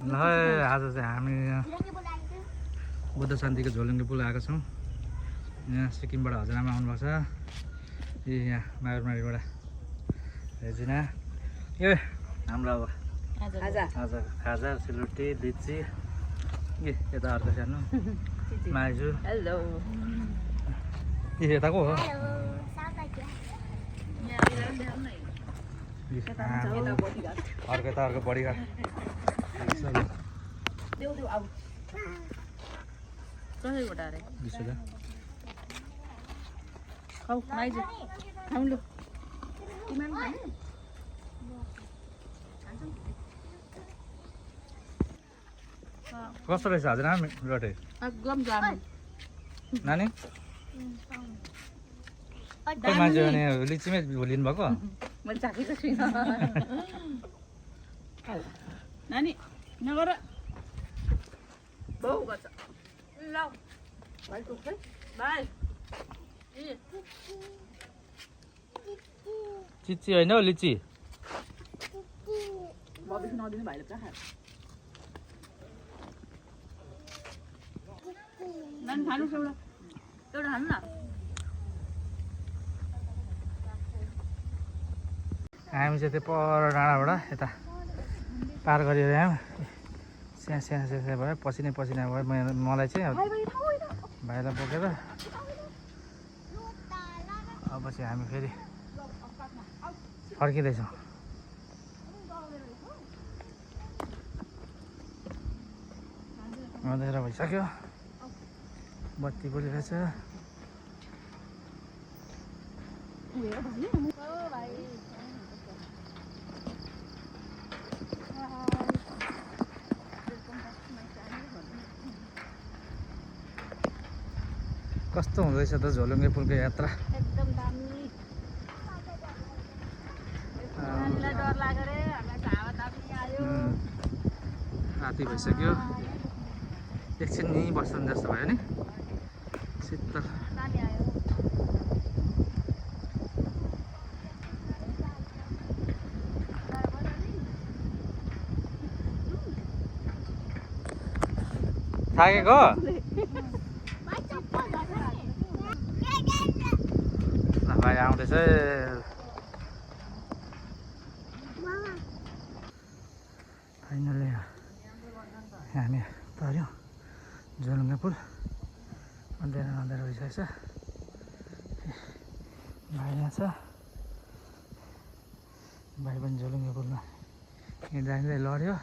ल आज चाहिँ हामी बुद्ध शान्तिको झोलुङ्गे पुल आएको छौँ। यहाँ सिक्किमबाट हजुरआमा आउनुभएको छ। यहाँ मागरमारीबाट रेजिना। ए हाम्रो अब आज खाजा सेलरोटी लिची ए यता अर्को सानो माइजू। हेलो ए यताको हो अर्को यता अर्को बडीगार्ड। कस्तो रहेछ हजुरआमा रोटी? एकदम जाम नानी कोही मान्छे भने लिचीमै भुलिनु भएको? मैले चाखेको छुइनँ। नानी नगर बहु गर्छ ल भाइ कुक्छ भाइ चिच्ची होइन हौ लिची। बबिस नदिनु भाइले पुरा खान्छ। नानी खानुहोस् एउटा एउटा खानु न। हामी चाहिँ त्यो पर डाँडाबाट यता पार गरेर आयौँ। स्याहाँ स्याहाँ स्याहाँ भयो, पसिनै पसिना भयो। मलाई चाहिँ भाइलाई बोकेर अब चाहिँ हामी फेरि फर्किँदैछौँ। अँधेरो भइसक्यो, बत्ती बोलिरहेछ। कस्तो हुँदैछ त झोलुङ्गे पुलको यात्रा? एकदम दामी। नानीलाई डर लाग्यो रे, हामीलाई हावा ताप्ने आयो। राति भइसक्यो, एकछिन यहीँ बस्नु जस्तो भयो नि शीतल। नानी आयो। थाकेको भाइ आउँदैछ। फाइनली हामी तर्यौँ झोलुङ्गे पुल। अँधेरो अँधेरो भइसकेको छ। भाइ यहाँ छ, भाइ पनि झोलुङ्गे पुलमा हिँड्दा हिँड्दै लड्यो।